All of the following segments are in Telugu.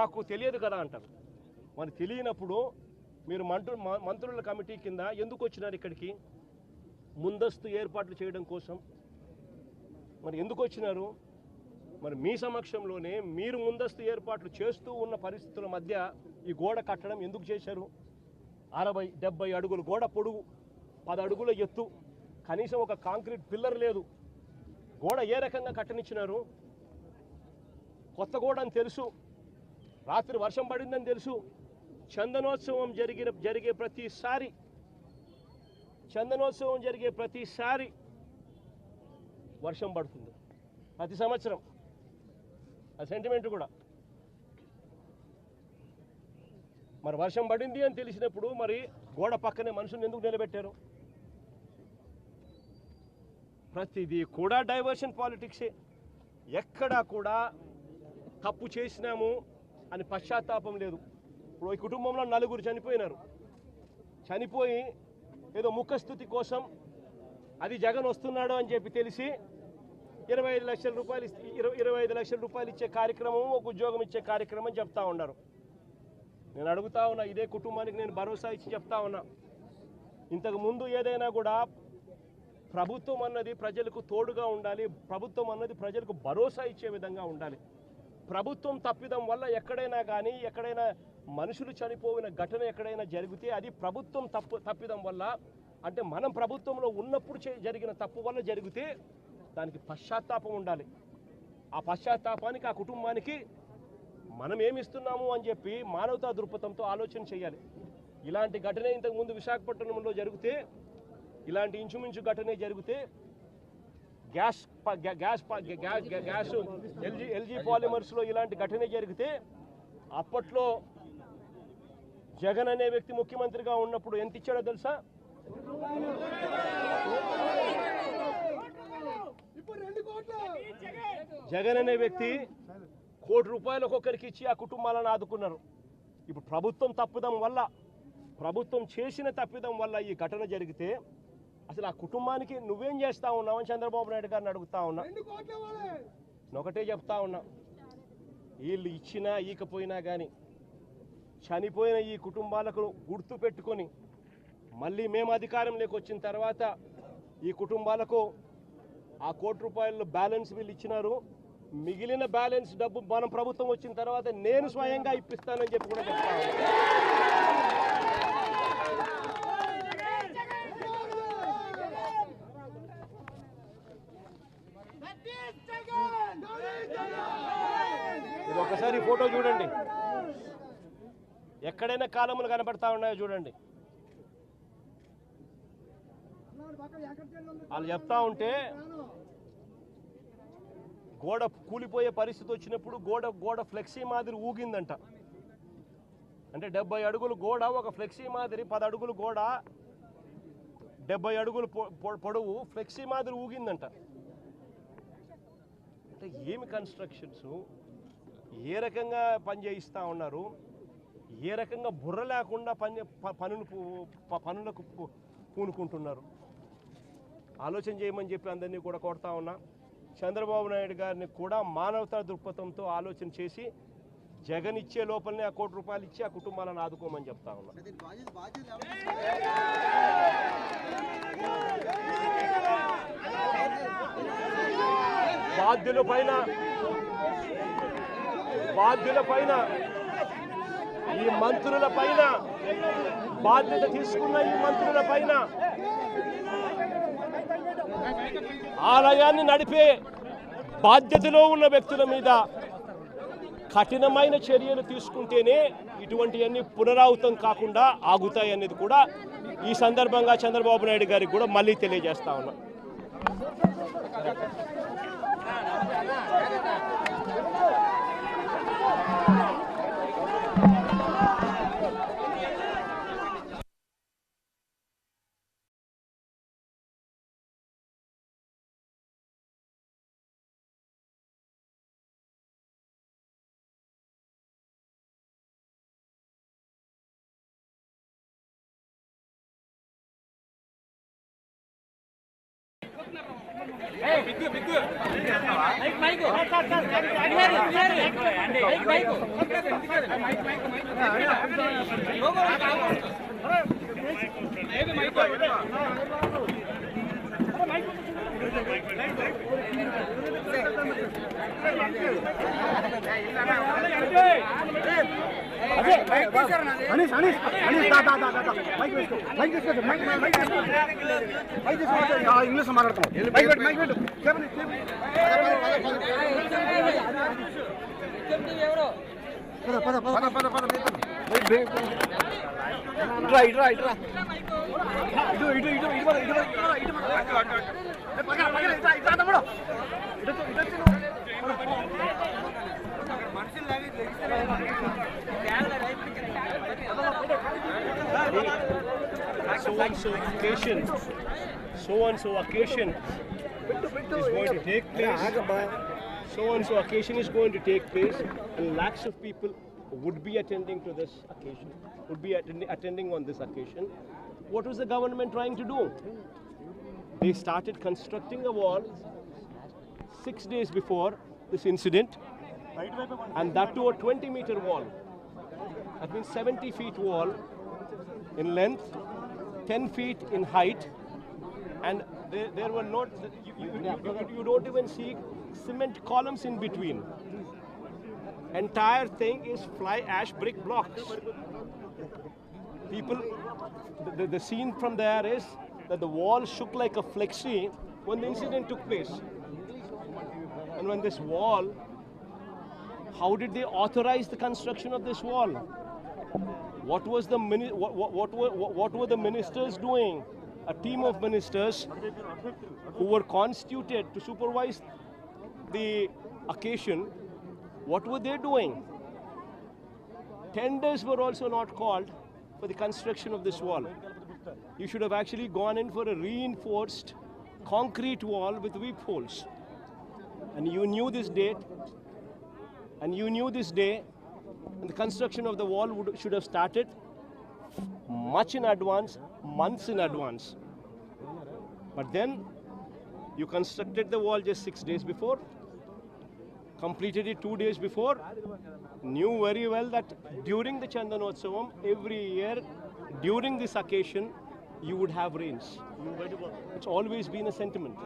మాకు తెలియదు కదా అంటారు. మరి తెలియనప్పుడు మీరు మంత్రుల కమిటీ కింద ఎందుకు వచ్చినారు ఇక్కడికి? ముందస్తు ఏర్పాట్లు చేయడం కోసం మరి ఎందుకు వచ్చినారు? మరి మీ సమక్షంలోనే మీరు ముందస్తు ఏర్పాట్లు చేస్తూ ఉన్న పరిస్థితుల మధ్య ఈ గోడ కట్టడం ఎందుకు చేశారు? 60-70 అడుగులు గోడ పొడుగు, 10 అడుగుల ఎత్తు, కనీసం ఒక కాంక్రీట్ పిల్లర్ లేదు. గోడ ఏ రకంగా కట్టనిచ్చినారు? కొత్త గోడ అని తెలుసు, రాత్రి వర్షం పడిందని తెలుసు. చందనోత్సవం జరిగే ప్రతిసారి వర్షం పడుతుంది, ప్రతి సంవత్సరం. ఆ సెంటిమెంట్ కూడా మరి వర్షం పడింది అని తెలిసినప్పుడు మరి గోడ పక్కనే మనుషులను ఎందుకు నిలబెట్టారు? ప్రతిదీ కూడా డైవర్షన్ పాలిటిక్సే. ఎక్కడా కూడా తప్పు చేసినాము అని పశ్చాత్తాపం లేదు. ఇప్పుడు ఈ కుటుంబంలో 4 చనిపోయినారు. చనిపోయి ఏదో ముఖస్థుతి కోసం అది జగన్ వస్తున్నాడు అని చెప్పి తెలిసి 25 లక్షల రూపాయలు 25 లక్షల రూపాయలు ఇచ్చే కార్యక్రమం, ఒక ఉద్యోగం ఇచ్చే కార్యక్రమం చెప్తా ఉన్నారు. నేను అడుగుతా ఉన్నా, ఇదే కుటుంబానికి నేను భరోసా ఇచ్చి చెప్తా ఉన్నా, ఇంతకుముందు ఏదైనా కూడా ప్రభుత్వం అన్నది ప్రజలకు తోడుగా ఉండాలి, ప్రభుత్వం అన్నది ప్రజలకు భరోసా ఇచ్చే విధంగా ఉండాలి. ప్రభుత్వం తప్పిదం వల్ల ఎక్కడైనా మనుషులు చనిపోయిన ఘటన ఎక్కడైనా జరిగితే అది ప్రభుత్వం తప్పిదం వల్ల, అంటే మనం ప్రభుత్వంలో ఉన్నప్పుడు జరిగిన తప్పు వల్ల జరిగితే దానికి పశ్చాత్తాపం ఉండాలి. ఆ పశ్చాత్తాపానికి ఆ కుటుంబానికి మనం ఏమిస్తున్నాము అని చెప్పి మానవతా దృక్పథంతో ఆలోచన చేయాలి. ఇలాంటి ఘటన ఇంతకుముందు విశాఖపట్నంలో జరిగితే, ఇలాంటి ఇంచుమించు ఘటనే జరిగితే గ్యాస్ ఎల్జీ పాలిమర్స్లో ఇలాంటి ఘటన జరిగితే అప్పట్లో జగన్ అనే వ్యక్తి ముఖ్యమంత్రిగా ఉన్నప్పుడు ఎంత ఇచ్చాడో తెలుసా? జగన్ అనే వ్యక్తి ₹1 కోటి ఒక్కొక్కరికి ఇచ్చి ఆ కుటుంబాలను ఆదుకున్నారు. ఇప్పుడు ప్రభుత్వం చేసిన తప్పిదం వల్ల ఈ ఘటన జరిగితే అసలు ఆ కుటుంబానికి నువ్వేం చేస్తా ఉన్నావని చంద్రబాబు నాయుడు గారిని అడుగుతా ఉన్నా. ఒకటే చెప్తా ఉన్నా, వీళ్ళు ఇచ్చినా ఈకపోయినా కానీ చనిపోయిన ఈ కుటుంబాలకు గుర్తు పెట్టుకొని మళ్ళీ మేము అధికారంలోకి వచ్చిన తర్వాత ఈ కుటుంబాలకు ఆ ₹1 కోటి బ్యాలెన్స్ వీళ్ళు ఇచ్చినారు. మిగిలిన బ్యాలెన్స్ డబ్బు మనం ప్రభుత్వం వచ్చిన తర్వాత నేను స్వయంగా ఇప్పిస్తానని చెప్పి కూడా చెప్తా ఉన్నా. ఇది ఒకసారి ఫోటో చూడండి, ఎక్కడైనా కాలములు కనబడతా ఉన్నాయో చూడండి. వాళ్ళు చెప్తా ఉంటే గోడ కూలిపోయే పరిస్థితి వచ్చినప్పుడు గోడ ఫ్లెక్సీ మాదిరి ఊగిందంట. అంటే 70 అడుగులు గోడ, ఒక ఫ్లెక్సీ మాదిరి 10 అడుగులు గోడ, 70 అడుగులు పొడవు ఫ్లెక్సీ మాదిరి ఊగిందంట. అంటే ఏమి కన్స్ట్రక్షన్స్, ఏ రకంగా పని చేయిస్తూ ఉన్నారు, ఏ రకంగా బుర్ర లేకుండా పనులకు పూనుకుంటున్నారు. ఆలోచన చేయమని చెప్పి అందరినీ కూడా కోరుతా ఉన్నా. చంద్రబాబు నాయుడు గారిని కూడా మానవతా దృక్పథంతో ఆలోచన చేసి జగన్ ఇచ్చే లోపలనే ఆ ₹1 కోటి ఇచ్చి ఆ కుటుంబాలను ఆదుకోమని చెప్తా ఉన్నా. బాధ్యుల పైన ఈ మంత్రుల పైన, బాధ్యత తీసుకున్న ఈ మంత్రుల పైన, ఆలయాన్ని నడిపే బాధ్యతలో ఉన్న వ్యక్తుల మీద కఠినమైన చర్యలు తీసుకుంటేనే ఇటువంటివన్నీ పునరావృతం కాకుండా ఆగుతాయి అనేది కూడా ఈ సందర్భంగా చంద్రబాబు నాయుడు గారికి కూడా మళ్ళీ తెలియజేస్తా ఉన్నా. ఇంగ్లీష్ మాట్లాడతాం. So and so occasion is going to take place. So and so occasion is going to take place, and lakhs of people would be attending to this occasion, would be attending on this occasion. What was the government trying to do? They started constructing a wall 6 days before this incident, and that to a 20-meter wall. That means 70 feet wall in length, 10 feet in height, and there were not, you don't even see cement columns in between. Entire thing is fly ash brick blocks. People, the scene from there is that the wall shook like a flexi when the incident took place. And when this wall, how did they authorize the construction of this wall? What was the what were the ministers doing? A team of ministers who were constituted to supervise the occasion. What were they doing? Tenders were also not called for the construction of this wall. You should have actually gone in for a reinforced concrete wall with weep holes. And you knew this date, and you knew this day, and the construction of the wall should have started much in advance, months in advance. But then you constructed the wall just 6 days before, completed it 2 days before, knew very well that during the Chandanotsavam, every year, during this occasion, you would have rains. It's always been a sentiment.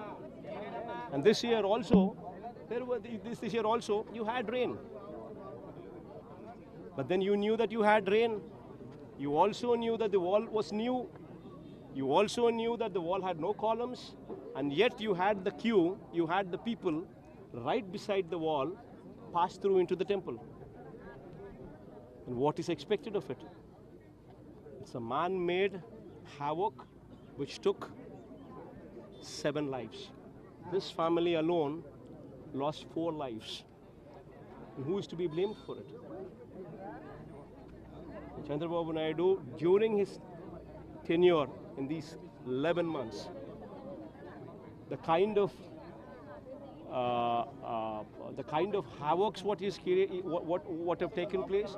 And this year also, this year also, you had rain. But then you knew that you had rain. You also knew that the wall was new. You also knew that the wall had no columns. And yet you had the queue, you had the people right beside the wall pass through into the temple. And what is expected of it? It's a man-made havoc which took 7 lives. This family alone lost 4 lives. And who is to be blamed for it? Chandrababu Naidu, during his tenure in these 11 months, the kind of havocs what have taken place,